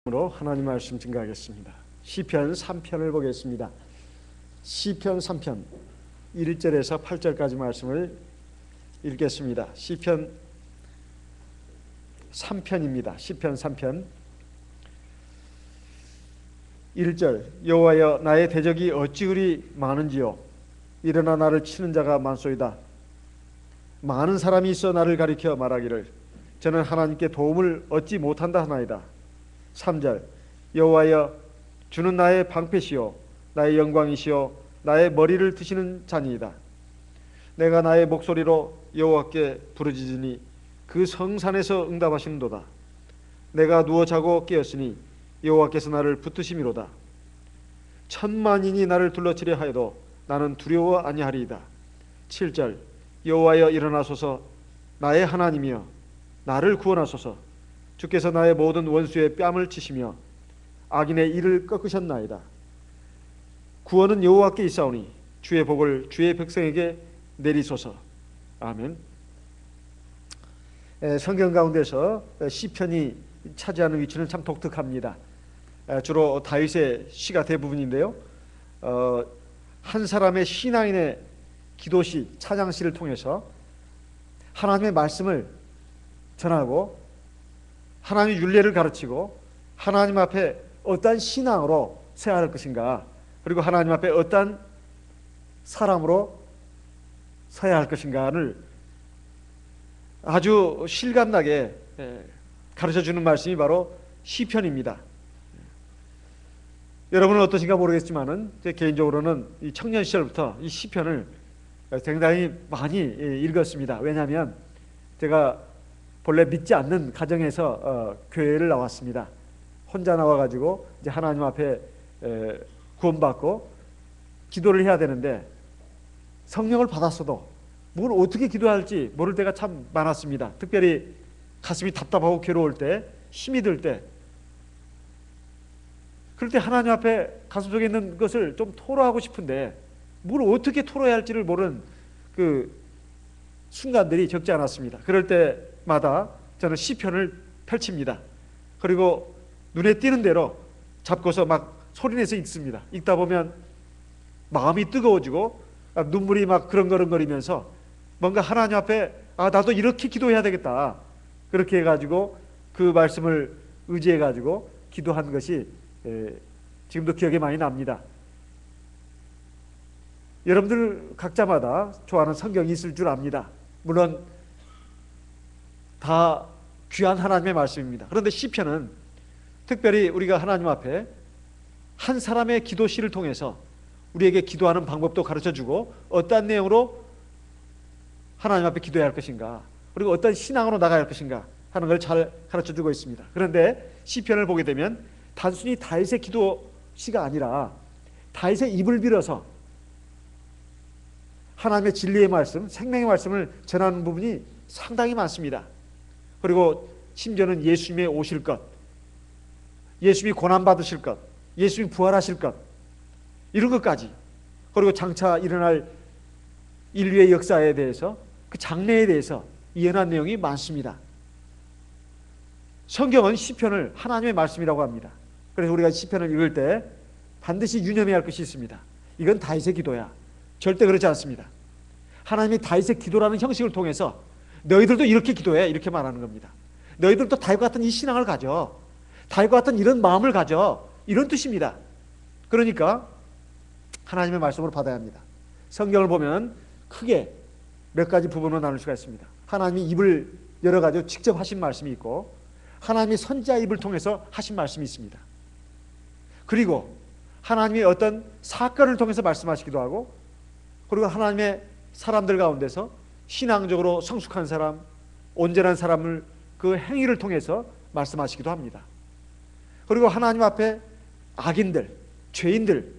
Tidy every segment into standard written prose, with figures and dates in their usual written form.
으로 하나님 말씀 증거하겠습니다. 시편 3편을 보겠습니다. 시편 3편 1절에서 8절까지 말씀을 읽겠습니다. 시편 3편입니다. 시편 3편 1절 여호와여 나의 대적이 어찌 그리 많은지요 일어나 나를 치는 자가 많소이다. 많은 사람이 있어 나를 가리켜 말하기를 저는 하나님께 도움을 얻지 못한다 하나이다. 3절 여호와여 주는 나의 방패시요 나의 영광이시요 나의 머리를 드시는 자니이다. 내가 나의 목소리로 여호와께 부르짖으니 그 성산에서 응답하시는도다. 내가 누워 자고 깨었으니 여호와께서 나를 붙드심이로다. 천만인이 나를 둘러치려 하여도 나는 두려워 아니하리이다. 7절 여호와여 일어나소서 나의 하나님이여 나를 구원하소서. 주께서 나의 모든 원수의 뺨을 치시며 악인의 이를 꺾으셨나이다. 구원은 여호와께 있사오니 주의 복을 주의 백성에게 내리소서. 아멘. 성경 가운데서 시편이 차지하는 위치는 참 독특합니다. 주로 다윗의 시가 대부분인데요, 한 사람의 신앙인의 기도시, 찬양시를 통해서 하나님의 말씀을 전하고 하나님의 율례를 가르치고 하나님 앞에 어떠한 신앙으로 서야 할 것인가, 그리고 하나님 앞에 어떠한 사람으로 서야 할 것인가를 아주 실감나게 가르쳐주는 말씀이 바로 시편입니다. 여러분은 어떠신가 모르겠지만은 제 개인적으로는 이 청년 시절부터 이 시편을 굉장히 많이 읽었습니다. 왜냐하면 제가 본래 믿지 않는 가정에서 교회를 나왔습니다. 혼자 나와가지고 이제 하나님 앞에 구원받고 기도를 해야 되는데 성령을 받았어도 뭘 어떻게 기도할지 모를 때가 참 많았습니다. 특별히 가슴이 답답하고 괴로울 때, 힘이 들 때, 그럴 때 하나님 앞에 가슴속에 있는 것을 좀 토로하고 싶은데 뭘 어떻게 토로해야 할지를 모르는 그 순간들이 적지 않았습니다. 그럴 때마다 저는 시편을 펼칩니다. 그리고 눈에 띄는 대로 잡고서 막 소리내서 읽습니다. 읽다 보면 마음이 뜨거워지고 눈물이 막 그렁그렁거리면서 뭔가 하나님 앞에 나도 이렇게 기도해야 되겠다, 그렇게 해가지고 그 말씀을 의지해가지고 기도한 것이 지금도 기억에 많이 납니다. 여러분들 각자마다 좋아하는 성경이 있을 줄 압니다. 물론 다 귀한 하나님의 말씀입니다. 그런데 시편은 특별히 우리가 하나님 앞에 한 사람의 기도시를 통해서 우리에게 기도하는 방법도 가르쳐주고 어떠한 내용으로 하나님 앞에 기도해야 할 것인가, 그리고 어떤 신앙으로 나가야 할 것인가 하는 걸 잘 가르쳐주고 있습니다. 그런데 시편을 보게 되면 단순히 다윗의 기도시가 아니라 다윗의 입을 빌어서 하나님의 진리의 말씀, 생명의 말씀을 전하는 부분이 상당히 많습니다. 그리고 심지어는 예수님의 오실 것, 예수님이 고난받으실 것, 예수님이 부활하실 것, 이런 것까지, 그리고 장차 일어날 인류의 역사에 대해서, 그 장래에 대해서 예언한 내용이 많습니다. 성경은 시편을 하나님의 말씀이라고 합니다. 그래서 우리가 시편을 읽을 때 반드시 유념해야 할 것이 있습니다. 이건 다윗의 기도야. 절대 그렇지 않습니다. 하나님이 다윗의 기도라는 형식을 통해서 너희들도 이렇게 기도해, 이렇게 말하는 겁니다. 너희들도 다윗과 같은 이 신앙을 가져, 다윗과 같은 이런 마음을 가져, 이런 뜻입니다. 그러니까 하나님의 말씀으로 받아야 합니다. 성경을 보면 크게 몇 가지 부분으로 나눌 수가 있습니다. 하나님이 입을 열어가지고 직접 하신 말씀이 있고, 하나님이 선지자 입을 통해서 하신 말씀이 있습니다. 그리고 하나님이 어떤 사건을 통해서 말씀하시기도 하고, 그리고 하나님의 사람들 가운데서 신앙적으로 성숙한 사람, 온전한 사람을 그 행위를 통해서 말씀하시기도 합니다. 그리고 하나님 앞에 악인들, 죄인들,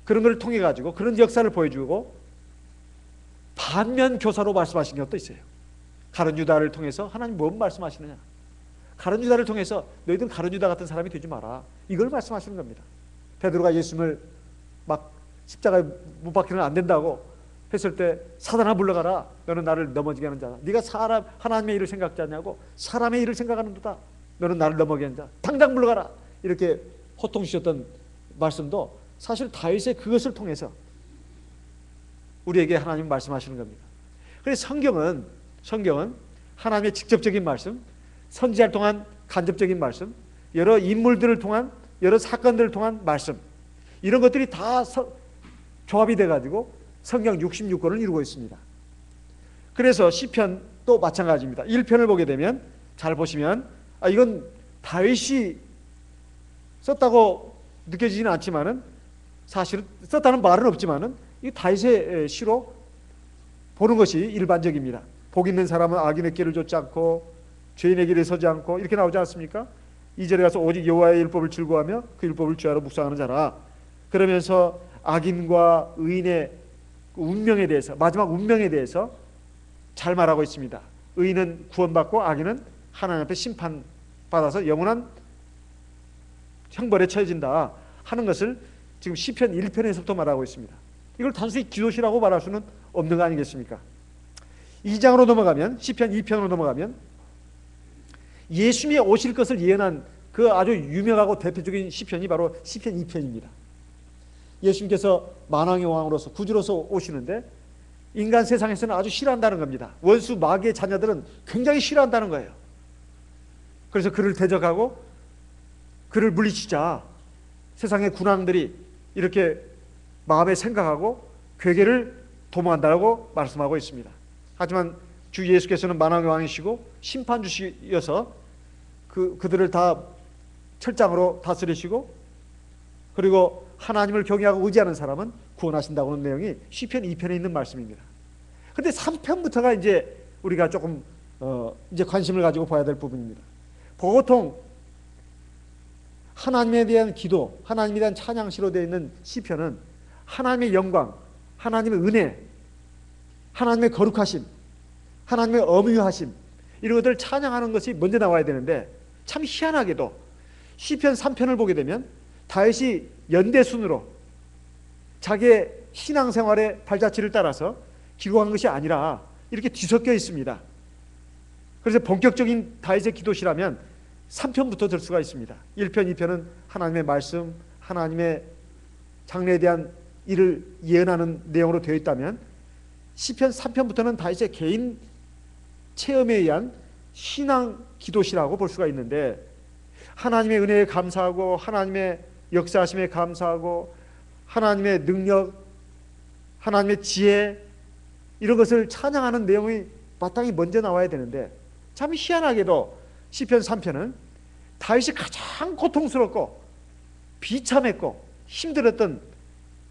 그런 걸 통해 가지고 그런 역사를 보여주고 반면 교사로 말씀하시는 것도 있어요. 가룟 유다를 통해서 하나님 뭔 말씀하시느냐, 가룟 유다를 통해서 너희들은 가룟 유다 같은 사람이 되지 마라, 이걸 말씀하시는 겁니다. 베드로가 예수님을 막 십자가에 못 박히면 안 된다고 했을 때 사단아 물러가라, 너는 나를 넘어지게 하는 자다. 네가 하나님의 일을 생각지 않냐고, 사람의 일을 생각하는도다. 너는 나를 넘어게 한다. 당장 물러가라. 이렇게 호통 주셨던 말씀도 사실 다윗의 그것을 통해서 우리에게 하나님 말씀하시는 겁니다. 그래서 성경은 하나님의 직접적인 말씀, 선지자를 통한 간접적인 말씀, 여러 인물들을 통한, 여러 사건들을 통한 말씀, 이런 것들이 다 조합이 돼가지고 성경 66권을 이루고 있습니다. 그래서 시편도 마찬가지입니다. 1편을 보게 되면 잘 보시면 이건 다윗이 썼다고 느껴지지는 않지만은 사실은 썼다는 말은 없지만은 이 다윗의 시로 보는 것이 일반적입니다. 복 있는 사람은 악인의 길을 좇지 않고 죄인의 길에 서지 않고 이렇게 나오지 않습니까? 2절에 가서 오직 여호와의 율법을 즐거워하며 그 율법을 주야로 묵상하는 자라. 그러면서 악인과 의인의 운명에 대해서, 마지막 운명에 대해서 잘 말하고 있습니다. 의인은 구원받고 악인은 하나님 앞에 심판받아서 영원한 형벌에 처해진다 하는 것을 지금 시편 1편에서부터 말하고 있습니다. 이걸 단순히 기도시라고 말할 수는 없는 거 아니겠습니까? 2장으로 넘어가면, 시편 2편으로 넘어가면 예수님이 오실 것을 예언한 그 아주 유명하고 대표적인 시편이 바로 시편 2편입니다. 예수님께서 만왕의 왕으로서 구주로서 오시는데 인간 세상에서는 아주 싫어한다는 겁니다. 원수 마귀의 자녀들은 굉장히 싫어한다는 거예요. 그래서 그를 대적하고 그를 물리치자 세상의 군왕들이 이렇게 마음에 생각하고 괴계를 도모한다고 말씀하고 있습니다. 하지만 주 예수께서는 만왕의 왕이시고 심판주시여서 그들을 다 철장으로 다스리시고 그리고 하나님을 경외하고 의지하는 사람은 구원하신다고 하는 내용이 시편 2편에 있는 말씀입니다. 그런데 3편부터가 이제 우리가 조금 이제 관심을 가지고 봐야 될 부분입니다. 보통 하나님에 대한 기도, 하나님에 대한 찬양시로 되어 있는 시편은 하나님의 영광, 하나님의 은혜, 하나님의 거룩하심, 하나님의 엄유하심, 이런 것들을 찬양하는 것이 먼저 나와야 되는데 참 희한하게도 시편 3편을 보게 되면 다윗이 연대순으로 자기의 신앙생활의 발자취를 따라서 기록한 것이 아니라 이렇게 뒤섞여 있습니다. 그래서 본격적인 다윗의 기도시라면 3편부터 들 수가 있습니다. 1편, 2편은 하나님의 말씀, 하나님의 장래에 대한 일을 예언하는 내용으로 되어 있다면 시편 3편부터는 다윗의 개인 체험에 의한 신앙 기도시라고 볼 수가 있는데 하나님의 은혜에 감사하고 하나님의 역사하심에 감사하고 하나님의 능력, 하나님의 지혜 이런 것을 찬양하는 내용이 마땅히 먼저 나와야 되는데 참 희한하게도 시편 3편은 다윗이 가장 고통스럽고 비참했고 힘들었던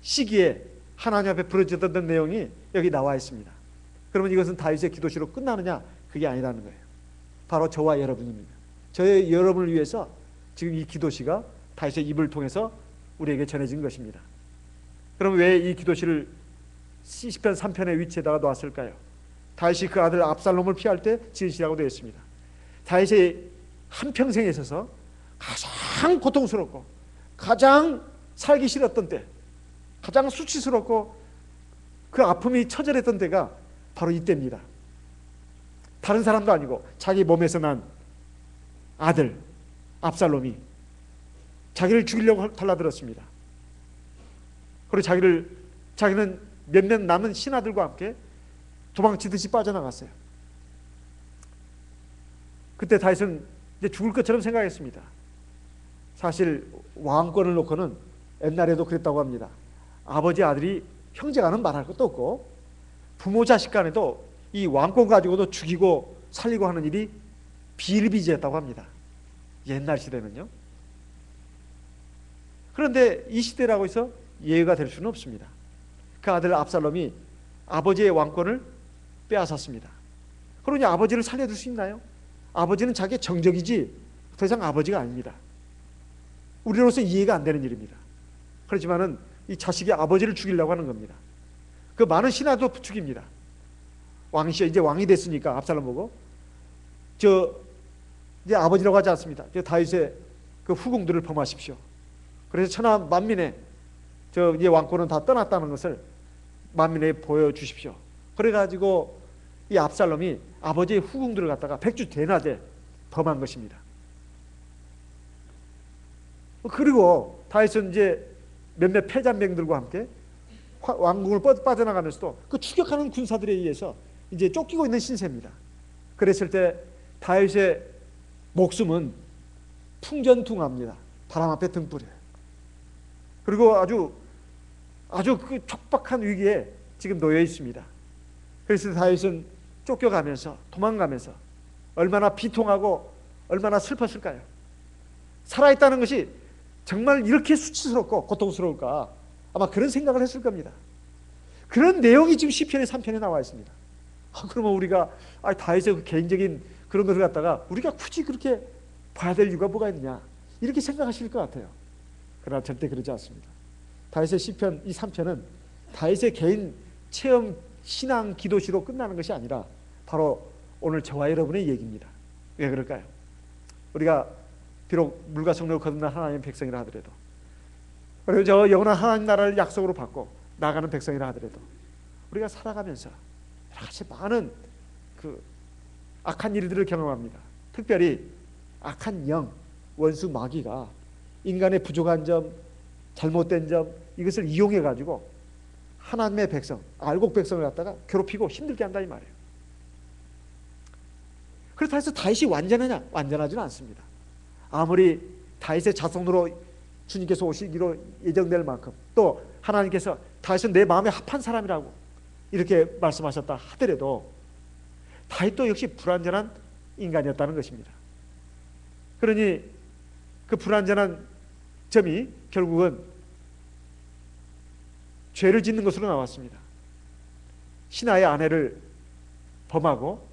시기에 하나님 앞에 부르짖었던 내용이 여기 나와 있습니다. 그러면 이것은 다윗의 기도시로 끝나느냐? 그게 아니라는 거예요. 바로 저와 여러분입니다. 저의 여러분을 위해서 지금 이 기도시가 다윗의 입을 통해서 우리에게 전해진 것입니다. 그럼 왜 이 기도시를 시편 3편의 위치에다가 놓았을까요? 다윗이 그 아들 압살롬을 피할 때 지은 시라고 되어 있습니다. 다윗의 한평생에 있어서 가장 고통스럽고 가장 살기 싫었던 때, 가장 수치스럽고 그 아픔이 처절했던 때가 바로 이때입니다. 다른 사람도 아니고 자기 몸에서 난 아들 압살롬이 자기를 죽이려고 달라들었습니다. 그리고 자기는 몇몇 남은 신하들과 함께 도망치듯이 빠져나갔어요. 그때 다윗은 이제 죽을 것처럼 생각했습니다. 사실 왕권을 놓고는 옛날에도 그랬다고 합니다. 아버지 아들이 형제간은 말할 것도 없고 부모 자식 간에도 이 왕권 가지고도 죽이고 살리고 하는 일이 비일비재했다고 합니다. 옛날 시대는요. 그런데 이 시대라고 해서 예외가 될 수는 없습니다. 그 아들 압살롬이 아버지의 왕권을 빼앗았습니다. 그러니 아버지를 살려둘 수 있나요? 아버지는 자기의 정적이지 더 이상 아버지가 아닙니다. 우리로서 이해가 안 되는 일입니다. 그렇지만은 이 자식이 아버지를 죽이려고 하는 겁니다. 그 많은 신하도 죽입니다. 왕이시여 이제 왕이 됐으니까 압살롬 보고 이제 아버지라고 하지 않습니다. 다윗의 그 후궁들을 범하십시오. 그래서 천하 만민의 이제 왕권은 다 떠났다는 것을 만민에 보여주십시오. 그래가지고 이 압살롬이 아버지의 후궁들을 갖다가 백주 대낮에 범한 것입니다. 그리고 다윗은 이제 몇몇 패잔병들과 함께 왕궁을 빠져나가면서도 그 추격하는 군사들에 의해서 이제 쫓기고 있는 신세입니다. 그랬을 때 다윗의 목숨은 풍전등화합니다. 바람 앞에 등불이에요. 그리고 아주 그 촉박한 위기에 지금 놓여 있습니다. 그래서 다윗은 쫓겨가면서 도망가면서 얼마나 비통하고 얼마나 슬펐을까요? 살아있다는 것이 정말 이렇게 수치스럽고 고통스러울까? 아마 그런 생각을 했을 겁니다. 그런 내용이 지금 시편의 3편에 나와 있습니다. 그러면 우리가 다윗의 그 개인적인 그런 것을 갖다가 우리가 굳이 그렇게 봐야 될 이유가 뭐가 있느냐 이렇게 생각하실 것 같아요. 그러나 절대 그러지 않습니다. 다윗의 시편 이 3편은 다윗의 개인 체험 신앙 기도시로 끝나는 것이 아니라 바로 오늘 저와 여러분의 얘기입니다. 왜 그럴까요? 우리가 비록 물과 성령을 거듭난 하나님의 백성이라 하더라도, 그리고 저 영원한 하나님 나라를 약속으로 받고 나가는 백성이라 하더라도 우리가 살아가면서 여러 가지 많은 그 악한 일들을 경험합니다. 특별히 악한 영, 원수 마귀가 인간의 부족한 점, 잘못된 점 이것을 이용해 가지고 하나님의 백성, 알곡 백성을 갖다가 괴롭히고 힘들게 한다 이 말이에요. 그렇다고 해서 다윗이 완전하냐? 완전하지는 않습니다. 아무리 다윗의 자손으로 주님께서 오시기로 예정될 만큼, 또 하나님께서 다윗은 내 마음에 합한 사람이라고 이렇게 말씀하셨다 하더라도 다윗도 역시 불완전한 인간이었다는 것입니다. 그러니 그 불완전한 점이 결국은 죄를 짓는 것으로 나왔습니다. 신하의 아내를 범하고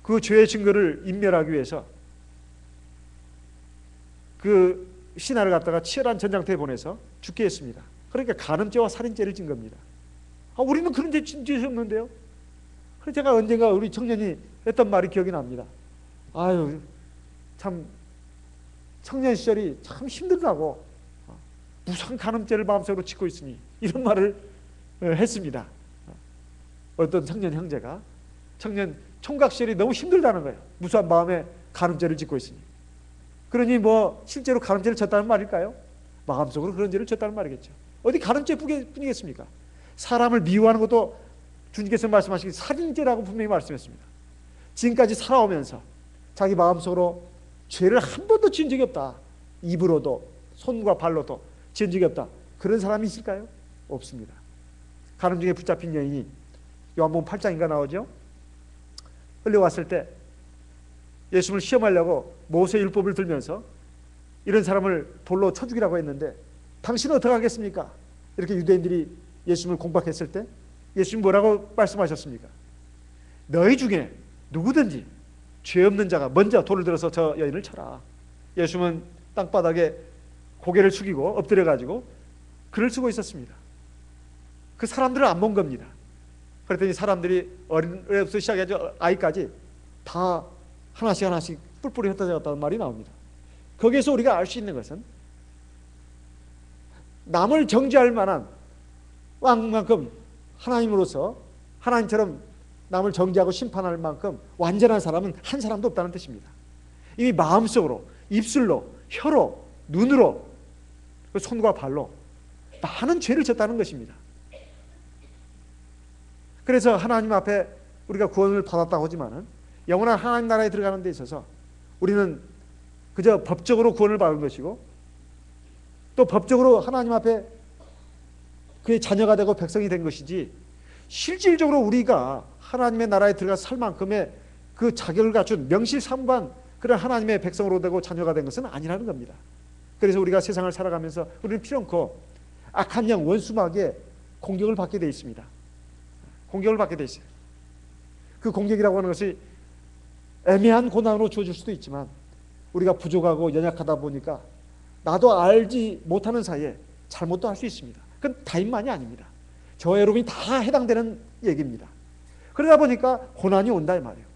그 죄의 증거를 인멸하기 위해서 그 신하를 갖다가 치열한 전장터에 보내서 죽게 했습니다. 그러니까 간음죄와 살인죄를 진 겁니다. 우리는 그런 죄 진 적이 없는데요. 그래서 제가 언젠가 우리 청년이 했던 말이 기억이 납니다. 아유, 참 청년 시절이 참 힘들다고, 무슨 간음죄를 마음속으로 짓고 있으니, 이런 말을 했습니다. 어떤 청년 형제가 청년 총각 시절이 너무 힘들다는 거예요. 무수한 마음에 간음죄를 짓고 있으니. 그러니 뭐 실제로 간음죄를 졌다는 말일까요? 마음속으로 그런 죄를 졌다는 말이겠죠. 어디 간음죄뿐이겠습니까? 사람을 미워하는 것도 주님께서 말씀하시기 살인죄라고 분명히 말씀했습니다. 지금까지 살아오면서 자기 마음속으로 죄를 한 번도 지은 적이 없다. 입으로도 손과 발로도 지은 적이 없다. 그런 사람이 있을까요? 없습니다. 간음 중에 붙잡힌 여인이 요한복음 8장인가 나오죠. 끌려왔을 때 예수님을 시험하려고 모세 율법을 들면서 이런 사람을 돌로 쳐 죽이라고 했는데 당신은 어떻게 하겠습니까? 이렇게 유대인들이 예수님을 공박했을 때 예수님 뭐라고 말씀하셨습니까? 너희 중에 누구든지 죄 없는 자가 먼저 돌을 들어서 저 여인을 쳐라. 예수님은 땅바닥에 고개를 숙이고 엎드려 가지고 글을 쓰고 있었습니다. 그 사람들을 안 본 겁니다. 그랬더니 사람들이 어린애부터 시작해서 아이까지 다 하나씩 뿔뿔이 흩어졌다는 말이 나옵니다. 거기에서 우리가 알 수 있는 것은 남을 정죄할 만한 왕만큼 하나님으로서 하나님처럼 남을 정죄하고 심판할 만큼 완전한 사람은 한 사람도 없다는 뜻입니다. 이미 마음속으로, 입술로, 혀로, 눈으로, 손과 발로 많은 죄를 졌다는 것입니다. 그래서 하나님 앞에 우리가 구원을 받았다고 하지만은 영원한 하나님 나라에 들어가는 데 있어서 우리는 그저 법적으로 구원을 받은 것이고 또 법적으로 하나님 앞에 그의 자녀가 되고 백성이 된 것이지 실질적으로 우리가 하나님의 나라에 들어가서 살 만큼의 그 자격을 갖춘 명실상부한 그런 하나님의 백성으로 되고 자녀가 된 것은 아니라는 겁니다. 그래서 우리가 세상을 살아가면서 우리는 필연코 악한 영 원수마귀의 공격을 받게 되어 있습니다. 공격을 받게 되어 있어요. 그 공격이라고 하는 것이 애매한 고난으로 주어질 수도 있지만 우리가 부족하고 연약하다 보니까 나도 알지 못하는 사이에 잘못도 할 수 있습니다. 그건 다인만이 아닙니다. 저와 여러분이 다 해당되는 얘기입니다. 그러다 보니까 고난이 온다 이 말이에요.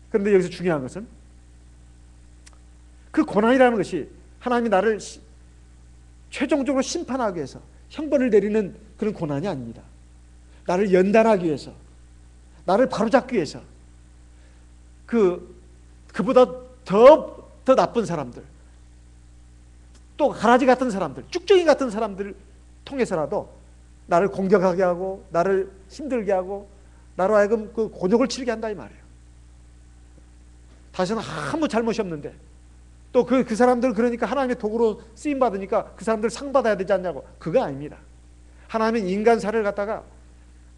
그런데 여기서 중요한 것은 그 고난이라는 것이 하나님이 나를 최종적으로 심판하기 위해서 형벌을 내리는 그런 고난이 아닙니다. 나를 연단하기 위해서, 나를 바로잡기 위해서 그보다 더 나쁜 사람들, 또 가라지 같은 사람들, 쭉정이 같은 사람들 통해서라도 나를 공격하게 하고 나를 힘들게 하고 나로 하여금 그 곤욕을 치르게 한다 이 말이에요. 다시는 아무 잘못이 없는데 또 그 사람들 그러니까 하나님의 도구로 쓰임 받으니까 그 사람들 상 받아야 되지 않냐고. 그거 아닙니다. 하나님은 인간사를 갖다가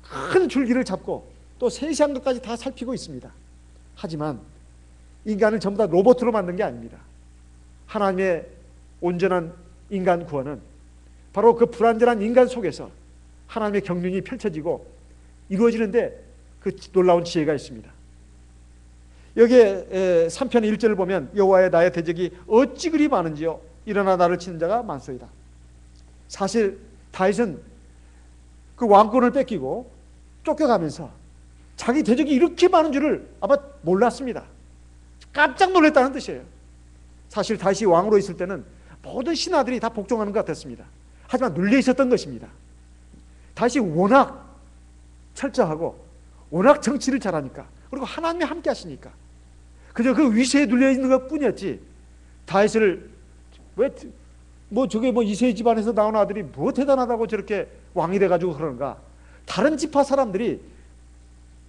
큰 줄기를 잡고 또 세세한 것까지 다 살피고 있습니다. 하지만 인간을 전부 다 로봇으로 만든 게 아닙니다. 하나님의 온전한 인간 구원은 바로 그 불완전한 인간 속에서 하나님의 경륜이 펼쳐지고 이루어지는데 그 놀라운 지혜가 있습니다. 여기에 3편 1절을 보면 여호와의 나의 대적이 어찌 그리 많은지요 일어나 나를 치는 자가 많소이다. 사실 다윗은 그 왕권을 뺏기고 쫓겨가면서 자기 대적이 이렇게 많은 줄을 아마 몰랐습니다. 깜짝 놀랐다는 뜻이에요. 사실 다윗이 왕으로 있을 때는 모든 신하들이 다 복종하는 것 같았습니다. 하지만 눌려 있었던 것입니다. 다윗이 워낙 철저하고 워낙 정치를 잘하니까 그리고 하나님이 함께 하시니까 그저 그 위세에 눌려 있는 것 뿐이었지. 다윗을 저게 이세 집안에서 나온 아들이 뭐 대단하다고 저렇게 왕이 돼가지고 그러는가. 다른 지파 사람들이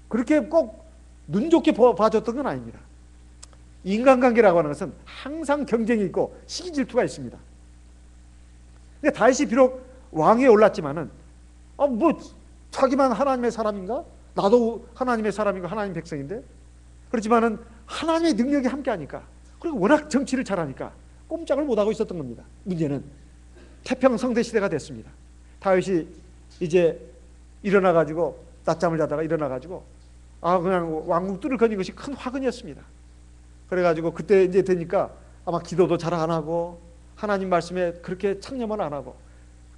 그렇게 꼭 눈 좋게 봐줬던 건 아닙니다. 인간관계라고 하는 것은 항상 경쟁이 있고 시기 질투가 있습니다. 근데 다윗이 비록 왕위에 올랐지만은 자기만 하나님의 사람인가? 나도 하나님의 사람이고 하나님 백성인데? 그렇지만은 하나님의 능력이 함께하니까 그리고 워낙 정치를 잘하니까 꼼짝을 못하고 있었던 겁니다. 문제는 태평성대 시대가 됐습니다. 다윗이 이제 일어나가지고 낮잠을 자다가 일어나가지고 그냥 왕국들을 거닌 것이 큰 화근이었습니다. 그래가지고 그때 이제 되니까 아마 기도도 잘 안 하고 하나님 말씀에 그렇게 창념을 안 하고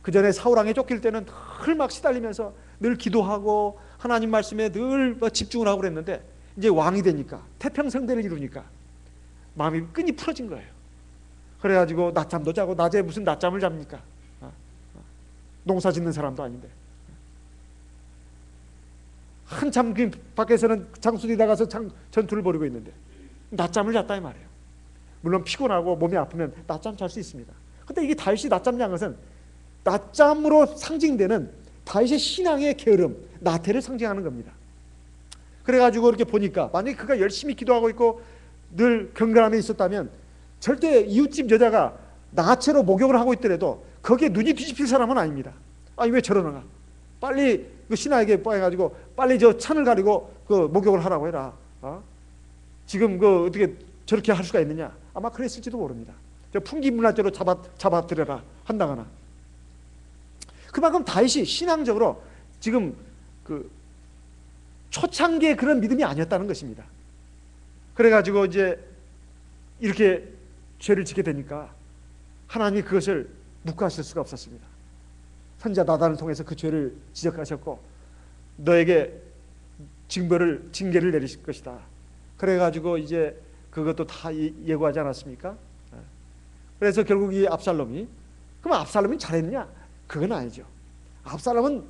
그 전에 사울왕에 쫓길 때는 늘 막 시달리면서 늘 기도하고 하나님 말씀에 늘 집중을 하고 그랬는데 이제 왕이 되니까 태평성대를 이루니까 마음이 끈이 풀어진 거예요. 그래가지고 낮잠도 자고 낮에 무슨 낮잠을 잡니까? 농사 짓는 사람도 아닌데 한참 그 밖에서는 장수들이 나가서 전투를 벌이고 있는데 낮잠을 잤다 이 말이에요. 물론 피곤하고 몸이 아프면 낮잠 잘 수 있습니다. 근데 이게 다윗이 낮잠 잔 것은 낮잠으로 상징되는 다윗의 신앙의 게으름, 나태를 상징하는 겁니다. 그래가지고 이렇게 보니까 만약에 그가 열심히 기도하고 있고 늘 경건함에 있었다면 절대 이웃집 여자가 나체로 목욕을 하고 있더라도 거기에 눈이 뒤집힐 사람은 아닙니다. 왜 저러는가? 빨리 그 신하에게 뽀해가지고 빨리 저 찬을 가리고 그 목욕을 하라고 해라. 지금 그 어떻게 저렇게 할 수가 있느냐? 아마 그랬을지도 모릅니다. 저 풍기문화죄로 잡아들여라 한다거나. 그만큼 다윗이 신앙적으로 지금 그 초창기의 그런 믿음이 아니었다는 것입니다. 그래가지고 이제 이렇게 죄를 짓게 되니까 하나님이 그것을 묵과하실 수가 없었습니다. 선지자 나단을 통해서 그 죄를 지적하셨고 너에게 징계를 내리실 것이다. 그래가지고 이제 그것도 다 예고하지 않았습니까? 그래서 결국 이 압살롬이 그럼 압살롬이 잘했냐? 그건 아니죠. 압살롬은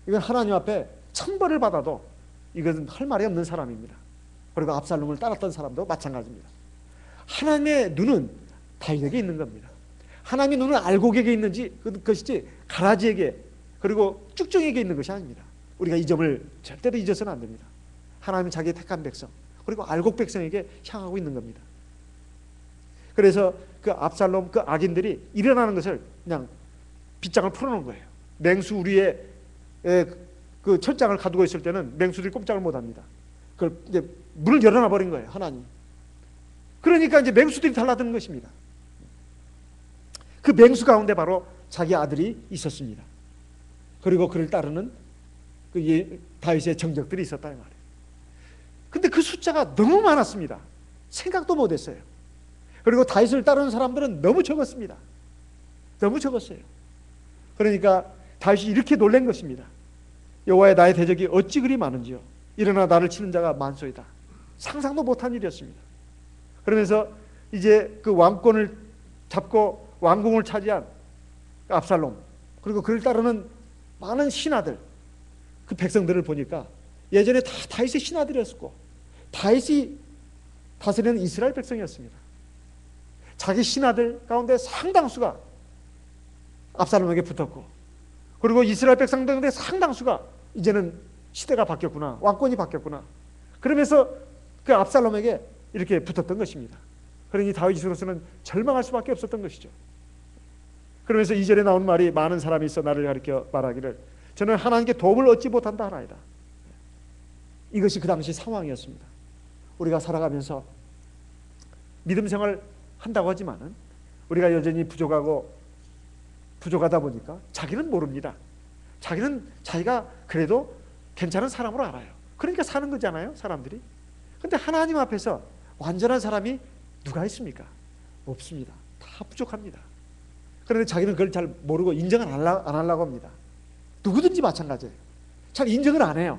이건 하나님 앞에 천벌을 받아도 이것은 할 말이 없는 사람입니다. 그리고 압살롬을 따랐던 사람도 마찬가지입니다. 하나님의 눈은 다윗에게 있는 겁니다. 하나님의 눈은 알곡에게 있는지 그것이지 가라지에게 그리고 쭉정에게 있는 것이 아닙니다. 우리가 이 점을 절대로 잊어서는 안 됩니다. 하나님은 자기의 택한 백성 그리고 알곡 백성에게 향하고 있는 겁니다. 그래서 그 압살롬 그 악인들이 일어나는 것을 그냥 빗장을 풀어놓은 거예요. 맹수 우리의 그 철장을 가두고 있을 때는 맹수들이 꼼짝을 못합니다. 그걸 이제 문을 열어놔 버린 거예요. 하나님. 그러니까 이제 맹수들이 달라드는 것입니다. 그 맹수 가운데 바로 자기 아들이 있었습니다. 그리고 그를 따르는 그 다윗의 정적들이 있었다 이 말이에요. 근데 그 숫자가 너무 많았습니다. 생각도 못했어요. 그리고 다윗을 따르는 사람들은 너무 적었습니다. 너무 적었어요. 그러니까 다윗이 이렇게 놀란 것입니다. 여호와의 나의 대적이 어찌 그리 많은지요. 일어나 나를 치는 자가 많소이다. 상상도 못한 일이었습니다. 그러면서 이제 그 왕권을 잡고 왕궁을 차지한 압살롬 그리고 그를 따르는 많은 신하들 그 백성들을 보니까 예전에 다 다윗의 신하들이었고 다윗이 다스리는 이스라엘 백성이었습니다. 자기 신하들 가운데 상당수가 압살롬에게 붙었고, 그리고 이스라엘 백성 가운데 상당수가 이제는 시대가 바뀌었구나, 왕권이 바뀌었구나, 그러면서 그 압살롬에게 이렇게 붙었던 것입니다. 그러니 다윗이 스스로는 절망할 수밖에 없었던 것이죠. 그러면서 2절에 나오는 말이, 많은 사람이 있어 나를 가리켜 말하기를 저는 하나님께 도움을 얻지 못한다 하나이다. 이것이 그 당시 상황이었습니다. 우리가 살아가면서 믿음 생활 한다고 하지만은 우리가 여전히 부족하다 보니까 자기는 모릅니다. 자기는 자기가 그래도 괜찮은 사람으로 알아요. 그러니까 사는 거잖아요, 사람들이. 근데 하나님 앞에서 완전한 사람이 누가 있습니까? 없습니다. 다 부족합니다. 그런데 자기는 그걸 잘 모르고 인정을 안 하려고 합니다. 누구든지 마찬가지예요. 잘 인정을 안 해요.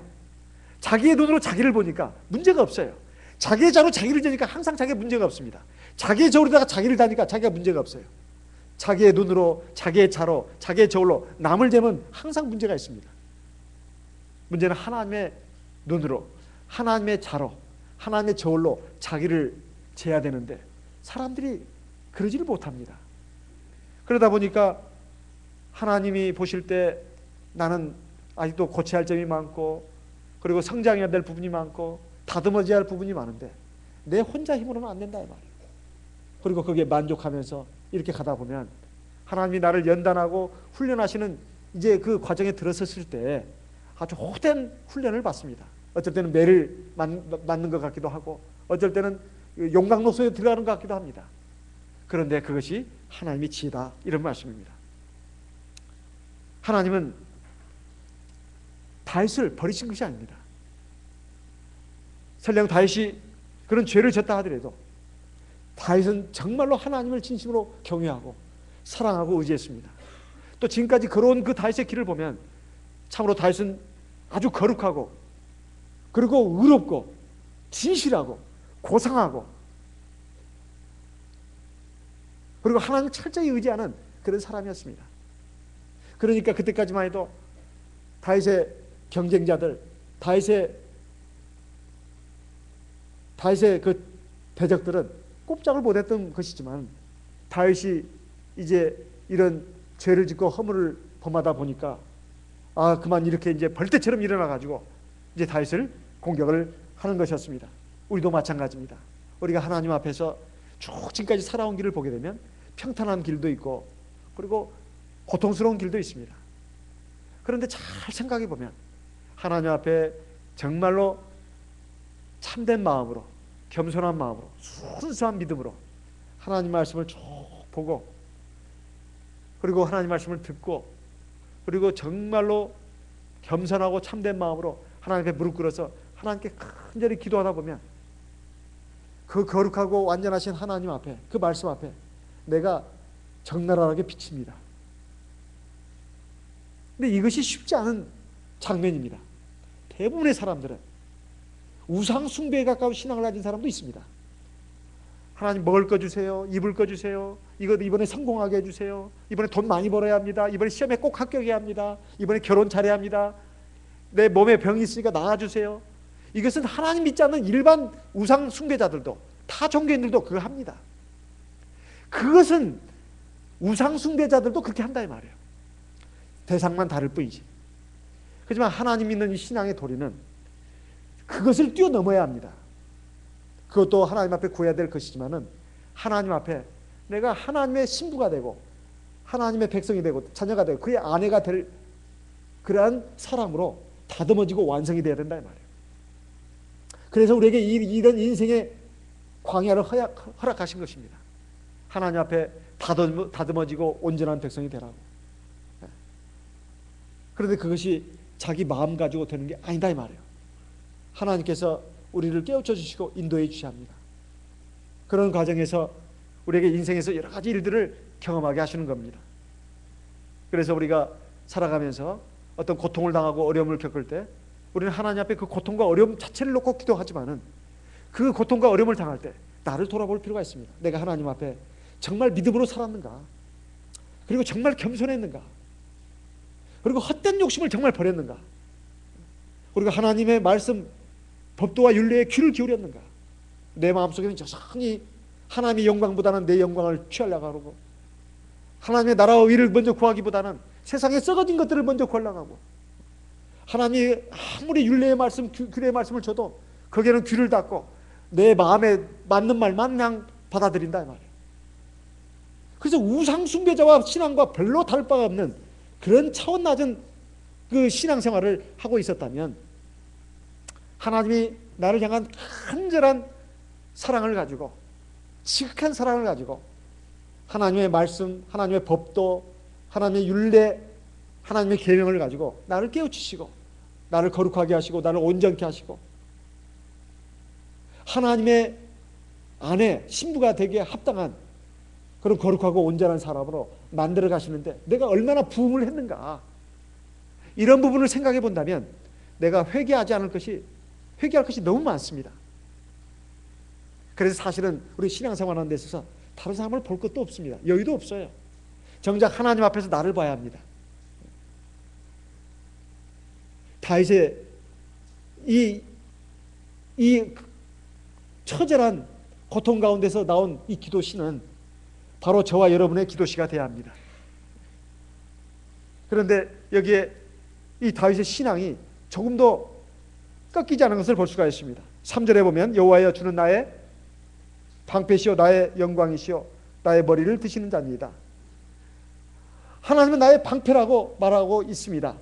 자기의 눈으로 자기를 보니까 문제가 없어요. 자기의 자로 자기를 재니까 항상 자기가 문제가 없습니다. 자기의 저울에다가 자기를 다니까 자기가 문제가 없어요. 자기의 눈으로, 자기의 자로, 자기의 저울로 남을 재면 항상 문제가 있습니다. 문제는 하나님의 눈으로, 하나님의 자로, 하나님의 저울로 자기를 재야 되는데 사람들이 그러지를 못합니다. 그러다 보니까 하나님이 보실 때 나는 아직도 고쳐야 할 점이 많고, 그리고 성장해야 될 부분이 많고, 다듬어져야 할 부분이 많은데 내 혼자 힘으로는 안 된다 이 말이에요. 그리고 거기에 만족하면서 이렇게 가다 보면 하나님이 나를 연단하고 훈련하시는 이제 그 과정에 들어섰을 때 아주 호된 훈련을 받습니다. 어쩔 때는 매를 맞는 것 같기도 하고, 어쩔 때는 용광로소에 들어가는 것 같기도 합니다. 그런데 그것이 하나님의 지혜다, 이런 말씀입니다. 하나님은 다윗을 버리신 것이 아닙니다. 설령 다윗이 그런 죄를 졌다 하더라도 다윗은 정말로 하나님을 진심으로 경외하고 사랑하고 의지했습니다. 또 지금까지 걸어온 그 다윗의 길을 보면 참으로 다윗은 아주 거룩하고, 그리고 의롭고, 진실하고, 고상하고, 그리고 하나님을 철저히 의지하는 그런 사람이었습니다. 그러니까 그때까지만 해도 다윗의 경쟁자들, 다윗의 그 대적들은 꼼짝을 못했던 것이지만, 다윗이 이제 이런 죄를 짓고 허물을 범하다 보니까 그만 이렇게 이제 벌떼처럼 일어나 가지고 이제 다윗을 공격을 하는 것이었습니다. 우리도 마찬가지입니다. 우리가 하나님 앞에서 쭉 지금까지 살아온 길을 보게 되면 평탄한 길도 있고, 그리고 고통스러운 길도 있습니다. 그런데 잘 생각해 보면 하나님 앞에 정말로 참된 마음으로, 겸손한 마음으로, 순수한 믿음으로 하나님 말씀을 쭉 보고, 그리고 하나님 말씀을 듣고, 그리고 정말로 겸손하고 참된 마음으로 하나님 앞에 무릎 꿇어서 하나님께 간절히 기도하다 보면 그 거룩하고 완전하신 하나님 앞에, 그 말씀 앞에 내가 적나라하게 비칩니다. 근데 이것이 쉽지 않은 장면입니다. 대부분의 사람들은 우상 숭배에 가까운 신앙을 가진 사람도 있습니다. 하나님 먹을 거 주세요, 입을 거 주세요, 이거 이번에 성공하게 해주세요, 이번에 돈 많이 벌어야 합니다, 이번에 시험에 꼭 합격해야 합니다, 이번에 결혼 잘해야 합니다, 내 몸에 병이 있으니까 나아주세요. 이것은 하나님 믿지 않는 일반 우상 숭배자들도, 타 종교인들도 그거 합니다. 그것은 우상 숭배자들도 그렇게 한다 이 말이에요. 대상만 다를 뿐이지. 하지만 하나님 믿는 이 신앙의 도리는 그것을 뛰어넘어야 합니다. 그것도 하나님 앞에 구해야 될 것이지만은 하나님 앞에 내가 하나님의 신부가 되고 하나님의 백성이 되고 자녀가 되고 그의 아내가 될 그러한 사람으로 다듬어지고 완성이 되어야 된다 이 말이에요. 그래서 우리에게 이런 인생의 광야를 허락하신 것입니다. 하나님 앞에 다듬어지고 온전한 백성이 되라고. 그런데 그것이 자기 마음 가지고 되는 게 아니다 이 말이에요. 하나님께서 우리를 깨우쳐 주시고 인도해 주셔야 합니다. 그런 과정에서 우리에게 인생에서 여러 가지 일들을 경험하게 하시는 겁니다. 그래서 우리가 살아가면서 어떤 고통을 당하고 어려움을 겪을 때 우리는 하나님 앞에 그 고통과 어려움 자체를 놓고 기도하지만은 그 고통과 어려움을 당할 때 나를 돌아볼 필요가 있습니다. 내가 하나님 앞에 정말 믿음으로 살았는가? 그리고 정말 겸손했는가? 그리고 헛된 욕심을 정말 버렸는가? 우리가 하나님의 말씀, 법도와 윤례에 귀를 기울였는가? 내 마음속에는 여전히 하나님의 영광보다는 내 영광을 취하려고 하고, 하나님의 나라와 의를 먼저 구하기보다는 세상에 썩어진 것들을 먼저 구하려고 하고, 하나님이 아무리 율례의 말씀, 규례의 말씀을 줘도 거기에는 귀를 닫고 내 마음에 맞는 말만 그냥 받아들인다 이 말이에요. 그래서 우상 숭배자와 신앙과 별로 다를 바가 없는 그런 차원 낮은 그 신앙생활을 하고 있었다면, 하나님이 나를 향한 간절한 사랑을 가지고, 지극한 사랑을 가지고 하나님의 말씀, 하나님의 법도, 하나님의 율례, 하나님의 계명을 가지고 나를 깨우치시고 나를 거룩하게 하시고 나를 온전케 하시고 하나님의 아내, 신부가 되기에 합당한 그런 거룩하고 온전한 사람으로 만들어 가시는데 내가 얼마나 부응을 했는가, 이런 부분을 생각해 본다면 내가 회개할 것이 너무 많습니다. 그래서 사실은 우리 신앙생활하는 데 있어서 다른 사람을 볼 것도 없습니다. 여유도 없어요. 정작 하나님 앞에서 나를 봐야 합니다. 다윗의 이 처절한 고통 가운데서 나온 이 기도시는 바로 저와 여러분의 기도시가 되어야 합니다. 그런데 여기에 이 다윗의 신앙이 조금도 꺾이지 않은 것을 볼 수가 있습니다. 3절에 보면 여호와여 주는 나의 방패시오 나의 영광이시오 나의 머리를 드시는 자입니다. 하나님은 나의 방패라고 말하고 있습니다.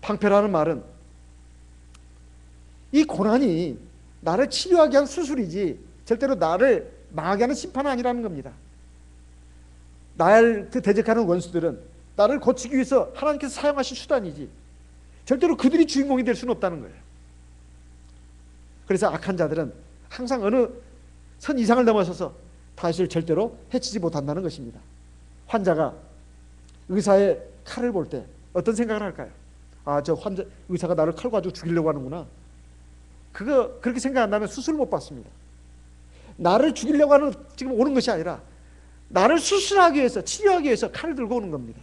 방패라는 말은 이 고난이 나를 치료하기 위한 수술이지 절대로 나를 망하게 하는 심판은 아니라는 겁니다. 나를 대적하는 원수들은 나를 고치기 위해서 하나님께서 사용하신 수단이지 절대로 그들이 주인공이 될 수는 없다는 거예요. 그래서 악한 자들은 항상 어느 선 이상을 넘어서서 다윗을 절대로 해치지 못한다는 것입니다. 환자가 의사의 칼을 볼 때 어떤 생각을 할까요? 저 의사가 나를 칼 가지고 죽이려고 하는구나. 그렇게 생각한다면 수술 못 받습니다. 나를 죽이려고 하는 지금 오는 것이 아니라 나를 수술하기 위해서, 치료하기 위해서 칼을 들고 오는 겁니다.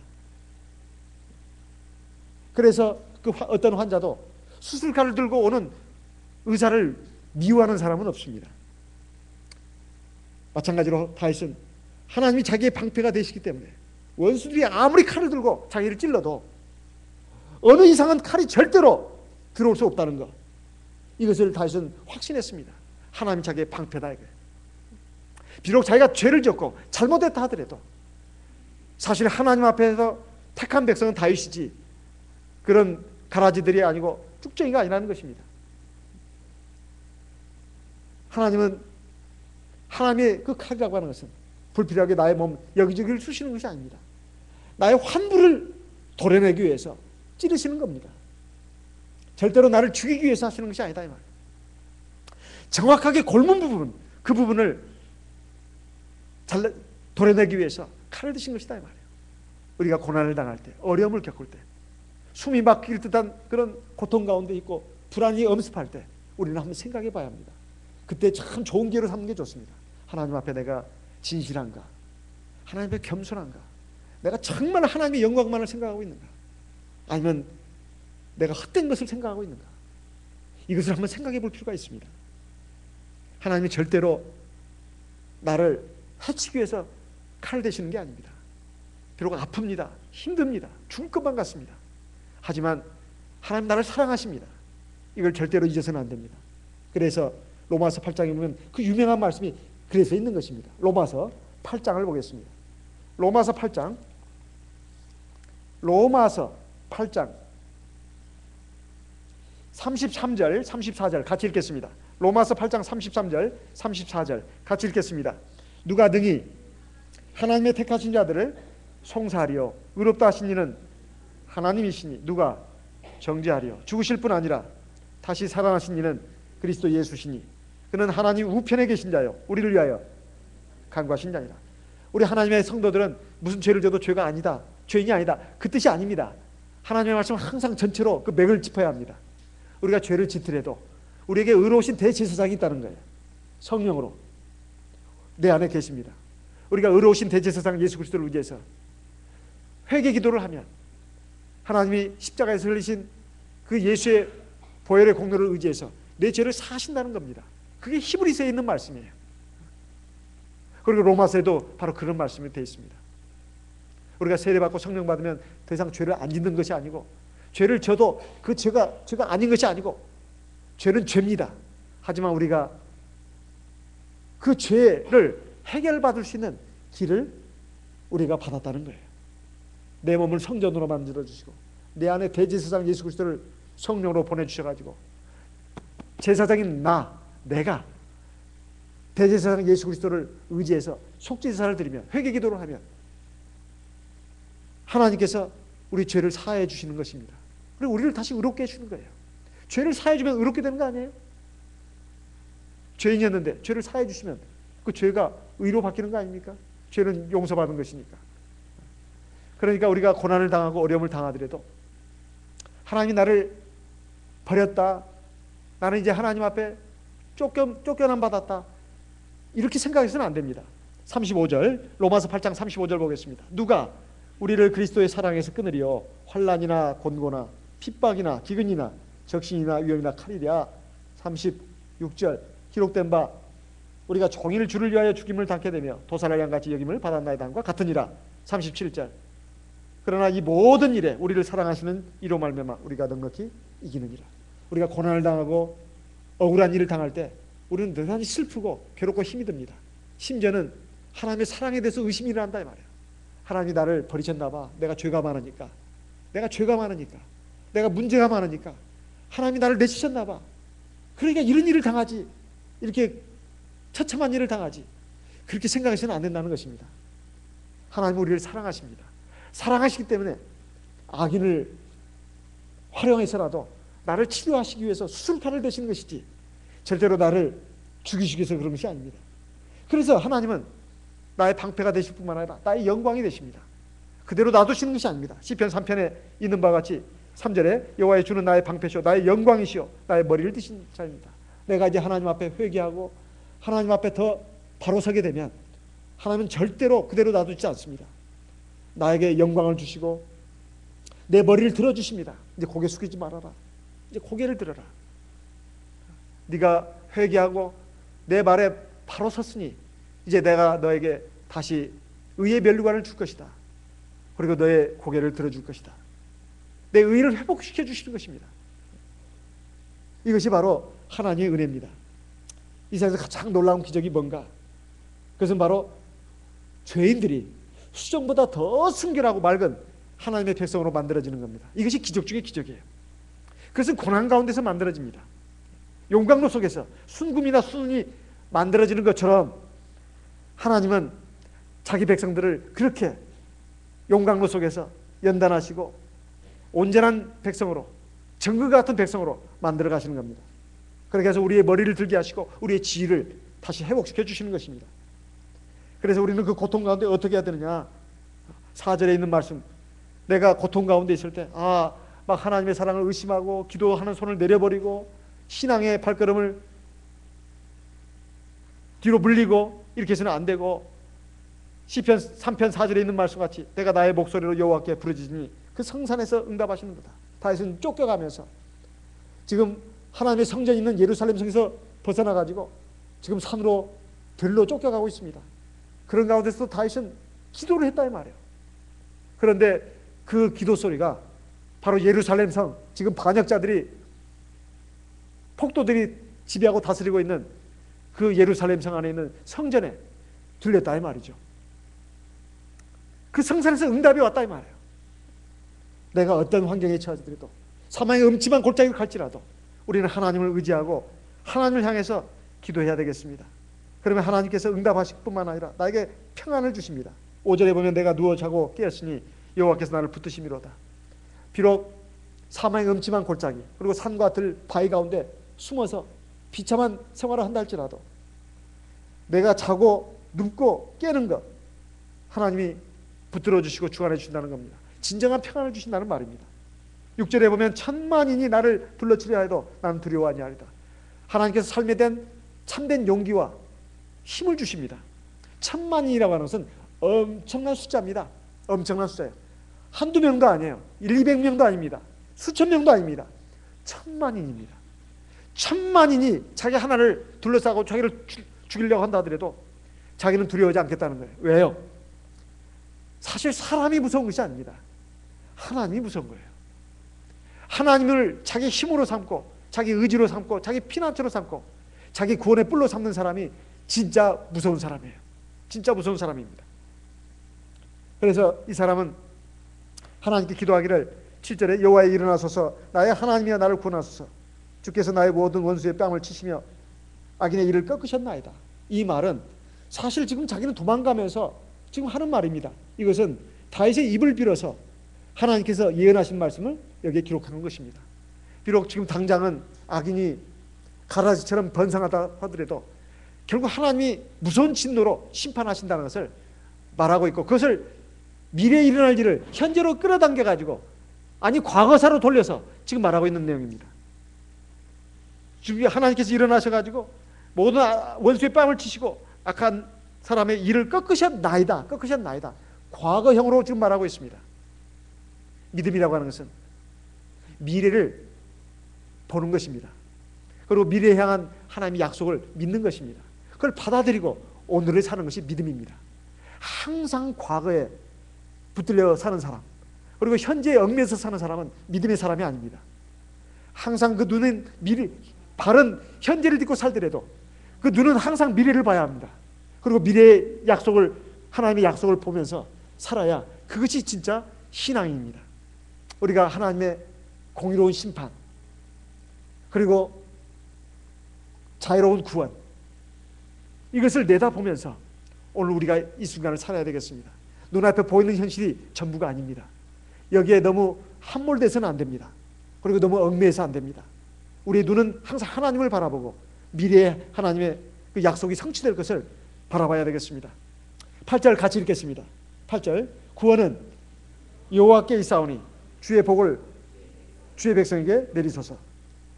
그래서 어떤 환자도 수술칼을 들고 오는 의사를 미워하는 사람은 없습니다. 마찬가지로 다윗은 하나님이 자기의 방패가 되시기 때문에 원수들이 아무리 칼을 들고 자기를 찔러도 어느 이상한 칼이 절대로 들어올 수 없다는 것, 이것을 다윗은 확신했습니다. 하나님이 자기의 방패다 이거예요. 비록 자기가 죄를 졌고 잘못했다 하더라도 사실 하나님 앞에서 택한 백성은 다윗이지 그런 가라지들이 아니고 쭉정이가 아니라는 것입니다. 하나님의 그 칼이라고 하는 것은 불필요하게 나의 몸 여기저기를 쑤시는 것이 아닙니다. 나의 환부를 도려내기 위해서 찌르시는 겁니다. 절대로 나를 죽이기 위해서 하시는 것이 아니다 이 말이에요. 정확하게 골문 부분, 그 부분을 도려내기 위해서 칼을 드신 것이다 이 말이에요. 우리가 고난을 당할 때, 어려움을 겪을 때, 숨이 막힐 듯한 그런 고통 가운데 있고 불안이 엄습할 때 우리는 한번 생각해 봐야 합니다. 그때 참 좋은 기회를 삼는 게 좋습니다. 하나님 앞에 내가 진실한가? 하나님 앞에 겸손한가? 내가 정말 하나님의 영광만을 생각하고 있는가? 아니면 내가 헛된 것을 생각하고 있는가? 이것을 한번 생각해 볼 필요가 있습니다. 하나님이 절대로 나를 해치기 위해서 칼 대시는 게 아닙니다. 비록 아픕니다. 힘듭니다. 죽을 것만 같습니다. 하지만 하나님 나를 사랑하십니다. 이걸 절대로 잊어서는 안 됩니다. 그래서 로마서 8장에 보면 그 유명한 말씀이 그래서 있는 것입니다. 로마서 8장을 보겠습니다. 로마서 8장 33절 34절 같이 읽겠습니다. 로마서 8장 33절 34절 같이 읽겠습니다. 누가 능히 하나님의 택하신 자들을 송사하리요 의롭다 하신 이는 하나님이시니 누가 정죄하리요 죽으실 뿐 아니라 다시 살아나신 이는 그리스도 예수시니 그는 하나님 우편에 계신 자요 우리를 위하여 간구하신 자니라. 우리 하나님의 성도들은 무슨 죄를 져도 죄가 아니다, 죄인이 아니다, 그 뜻이 아닙니다. 하나님의 말씀은 항상 전체로 그 맥을 짚어야 합니다. 우리가 죄를 짓더라도 우리에게 의로우신 대제사장이 있다는 거예요. 성령으로 내 안에 계십니다. 우리가 의로우신 대제사장 예수 그리스도를 의지해서 회개 기도를 하면 하나님이 십자가에서 흘리신 그 예수의 보혈의 공로를 의지해서 내 죄를 사하신다는 겁니다. 그게 히브리서에 있는 말씀이에요. 그리고 로마서에도 바로 그런 말씀이 되어 있습니다. 우리가 세례받고 성령 받으면 더 이상 죄를 안 짓는 것이 아니고, 죄를 져도 그 죄가 아닌 것이 아니고, 죄는 죄입니다. 하지만 우리가 그 죄를 해결받을 수 있는 길을 우리가 받았다는 거예요. 내 몸을 성전으로 만들어주시고, 내 안에 대제사장 예수 그리스도를 성령으로 보내주셔가지고, 제사장인 내가 대제사장 예수 그리스도를 의지해서 속죄제사를 드리면, 회개기도를 하면 하나님께서 우리 죄를 사하여 주시는 것입니다. 그리고 우리를 다시 의롭게 해주는 거예요. 죄를 사하여 주면 의롭게 되는 거 아니에요? 죄인이었는데 죄를 사하여 주시면 그 죄가 의로 바뀌는 거 아닙니까? 죄는 용서받은 것이니까. 그러니까 우리가 고난을 당하고 어려움을 당하더라도, 하나님이 나를 버렸다, 나는 이제 하나님 앞에 쫓겨남 받았다, 이렇게 생각해서는 안 됩니다. 35절, 로마서 8장 35절 보겠습니다. 누가 우리를 그리스도의 사랑에서 끊으리요? 환난이나 곤고나 핍박이나 기근이나 적신이나 위험이나 칼이랴. 36절, 기록된 바 우리가 종일 주를 위하여 죽임을 당게 되며 도살할 양같이 여김을 받았나이다 함과 같으니라. 37절, 그러나 이 모든 일에 우리를 사랑하시는 이로 말미암아 우리가 넉넉히 이기느니라. 우리가 고난을 당하고 억울한 일을 당할 때 우리는 늘 슬프고 괴롭고 힘이 듭니다. 심지어는 하나님의 사랑에 대해서 의심이 일어난다 이 말이에요. 하나님이 나를 버리셨나 봐. 내가 죄가 많으니까, 내가 문제가 많으니까 하나님이 나를 내치셨나 봐. 그러니까 이런 일을 당하지, 이렇게 처참한 일을 당하지, 그렇게 생각해서는 안 된다는 것입니다. 하나님은 우리를 사랑하십니다. 사랑하시기 때문에 악인을 활용해서라도 나를 치료하시기 위해서 수술판을 대시는 것이지, 절대로 나를 죽이시기 위해서 그런 것이 아닙니다. 그래서 하나님은 나의 방패가 되실 뿐만 아니라 나의 영광이 되십니다. 그대로 놔두시는 것이 아닙니다. 시편 3편에 있는 바와 같이 3절에 여호와의 주는 나의 방패시오 나의 영광이시오 나의 머리를 드신 자입니다. 내가 이제 하나님 앞에 회개하고 하나님 앞에 더 바로 서게 되면 하나님은 절대로 그대로 놔두지 않습니다. 나에게 영광을 주시고 내 머리를 들어주십니다. 이제 고개 숙이지 말아라. 이제 고개를 들어라. 네가 회개하고 내 말에 바로 섰으니 이제 내가 너에게 다시 의의 면류관을 줄 것이다. 그리고 너의 고개를 들어줄 것이다. 내 의를 회복시켜 주시는 것입니다. 이것이 바로 하나님의 은혜입니다. 이 세상에서 가장 놀라운 기적이 뭔가? 그것은 바로 죄인들이 수정보다 더 순결하고 맑은 하나님의 백성으로 만들어지는 겁니다. 이것이 기적 중의 기적이에요. 그것은 고난 가운데서 만들어집니다. 용광로 속에서 순금이나 순이 만들어지는 것처럼 하나님은 자기 백성들을 그렇게 용광로 속에서 연단하시고 온전한 백성으로, 정금 같은 백성으로 만들어 가시는 겁니다. 그렇게 해서 우리의 머리를 들게 하시고 우리의 지위를 다시 회복시켜 주시는 것입니다. 그래서 우리는 그 고통 가운데 어떻게 해야 되느냐? 4절에 있는 말씀, 내가 고통 가운데 있을 때 막 하나님의 사랑을 의심하고 기도하는 손을 내려버리고 신앙의 발걸음을 뒤로 물리고 이렇게 해서는 안 되고, 시편 3편 4절에 있는 말씀같이 내가 나의 목소리로 여호와께 부르짖으니 그 성산에서 응답하시는 거다. 다윗은 쫓겨가면서 지금 하나님의 성전이 있는 예루살렘 성에서 벗어나가지고 지금 산으로 들로 쫓겨가고 있습니다. 그런 가운데서 다윗은 기도를 했다 이 말이에요. 그런데 그 기도 소리가 바로 예루살렘 성, 지금 반역자들이, 폭도들이 지배하고 다스리고 있는 그 예루살렘 성 안에 있는 성전에 들렸다 이 말이죠. 그 성산에서 응답이 왔다 이 말이에요. 내가 어떤 환경에 처하더라도, 사망의 음침한 골짜기를 갈지라도 우리는 하나님을 의지하고 하나님을 향해서 기도해야 되겠습니다. 그러면 하나님께서 응답하실 뿐만 아니라 나에게 평안을 주십니다. 5절에 보면 내가 누워 자고 깨었으니 여호와께서 나를 붙드심이로다. 비록 사망의 음침한 골짜기, 그리고 산과 들, 바위 가운데 숨어서 비참한 생활을 한다 할지라도 내가 자고 눕고 깨는 것 하나님이 붙들어 주시고 주관해 주신다는 겁니다. 진정한 평안을 주신다는 말입니다. 6절에 보면 천만인이 나를 둘러치려 해도 나는 두려워 아니하리다. 하나님께서 삶에 대한 참된 용기와 힘을 주십니다. 천만인이라고 하는 것은 엄청난 숫자입니다. 엄청난 숫자예요. 한두 명도 아니에요. 200명도 아닙니다. 수천 명도 아닙니다. 천만인입니다. 천만인이 자기 하나를 둘러싸고 자기를 죽이려고 한다 하더라도 자기는 두려워하지 않겠다는 거예요. 왜요? 사실 사람이 무서운 것이 아닙니다. 하나님이 무서운 거예요. 하나님을 자기 힘으로 삼고 자기 의지로 삼고 자기 피난처로 삼고 자기 구원의 뿔로 삼는 사람이 진짜 무서운 사람이에요. 진짜 무서운 사람입니다. 그래서 이 사람은 하나님께 기도하기를 7절에 여호와여 일어나소서 나의 하나님이여 나를 구원하소서 주께서 나의 모든 원수의 뺨을 치시며 악인의 일을 꺾으셨나이다. 이 말은 사실 지금 자기는 도망가면서 지금 하는 말입니다. 이것은 다윗의 입을 빌어서 하나님께서 예언하신 말씀을 여기에 기록하는 것입니다. 비록 지금 당장은 악인이 가라지처럼 번성하다 하더라도 결국 하나님이 무서운 진노로 심판하신다는 것을 말하고 있고 그것을 미래에 일어날 일을 현재로 끌어당겨 가지고 아니 과거사로 돌려서 지금 말하고 있는 내용입니다. 지금 하나님께서 일어나셔 가지고 모든 원수의 뺨을 치시고 악한 사람의 일을 꺾으셨나이다. 꺾으셨나이다. 과거형으로 지금 말하고 있습니다. 믿음이라고 하는 것은 미래를 보는 것입니다. 그리고 미래에 향한 하나님의 약속을 믿는 것입니다. 그걸 받아들이고 오늘을 사는 것이 믿음입니다. 항상 과거에 붙들려 사는 사람 그리고 현재에 얽매여서 사는 사람은 믿음의 사람이 아닙니다. 항상 그 눈은 발은 현재를 딛고 살더라도 그 눈은 항상 미래를 봐야 합니다. 그리고 미래의 약속을 하나님의 약속을 보면서 살아야 그것이 진짜 신앙입니다. 우리가 하나님의 공의로운 심판 그리고 자유로운 구원 이것을 내다보면서 오늘 우리가 이 순간을 살아야 되겠습니다. 눈앞에 보이는 현실이 전부가 아닙니다. 여기에 너무 함몰돼서는 안 됩니다. 그리고 너무 얽매여서 안 됩니다. 우리의 눈은 항상 하나님을 바라보고 미래에 하나님의 그 약속이 성취될 것을 바라봐야 되겠습니다. 8절 같이 읽겠습니다. 8절 구원은 여호와께 있사오니 주의 복을 주의 백성에게 내리소서.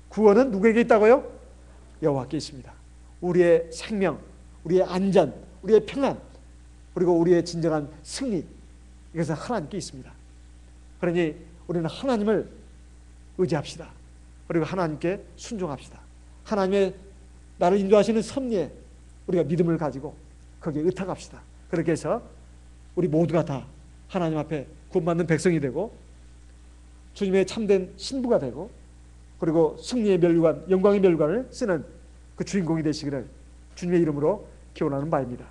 구원은 누구에게 있다고요? 여호와께 있습니다. 우리의 생명, 우리의 안전, 우리의 평안 그리고 우리의 진정한 승리 이것은 하나님께 있습니다. 그러니 우리는 하나님을 의지합시다. 그리고 하나님께 순종합시다. 하나님의 나를 인도하시는 섭리에 우리가 믿음을 가지고 거기에 의탁합시다. 그렇게 해서 우리 모두가 다 하나님 앞에 구원받는 백성이 되고 주님의 참된 신부가 되고 그리고 승리의 멸관, 영광의 멸관을 쓰는 그 주인공이 되시기를 주님의 이름으로 기원하는 바입니다.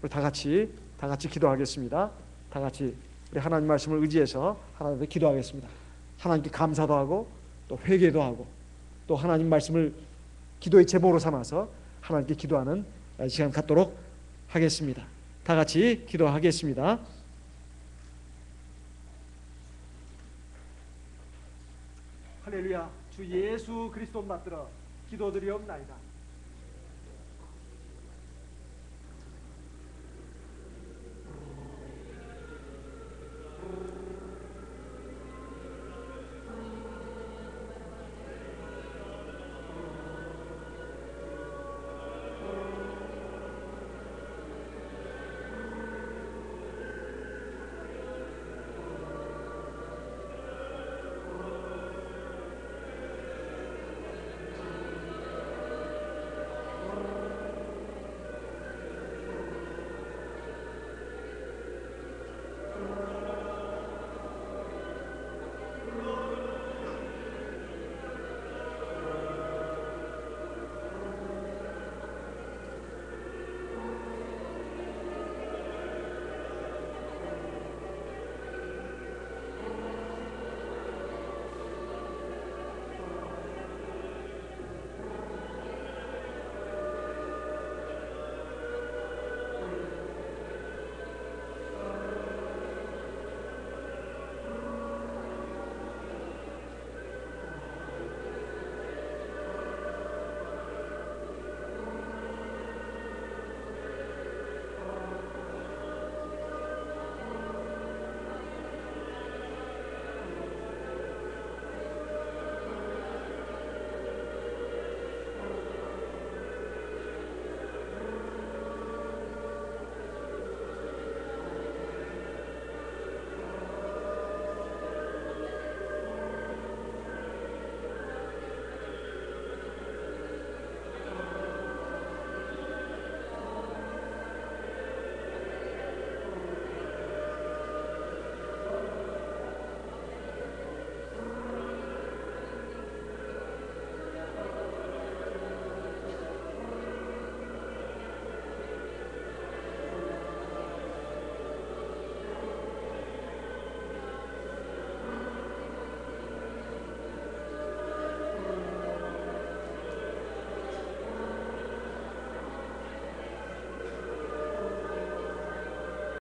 우리 다 같이 기도하겠습니다. 다 같이 우리 하나님 말씀을 의지해서 하나님께 기도하겠습니다. 하나님께 감사도 하고 또 회개도 하고 또 하나님 말씀을 기도의 제목으로 삼아서 하나님께 기도하는 시간 갖도록 하겠습니다. 다 같이 기도하겠습니다. 할렐루야. 주 예수 그리스도 받들어 기도드리옵나이다.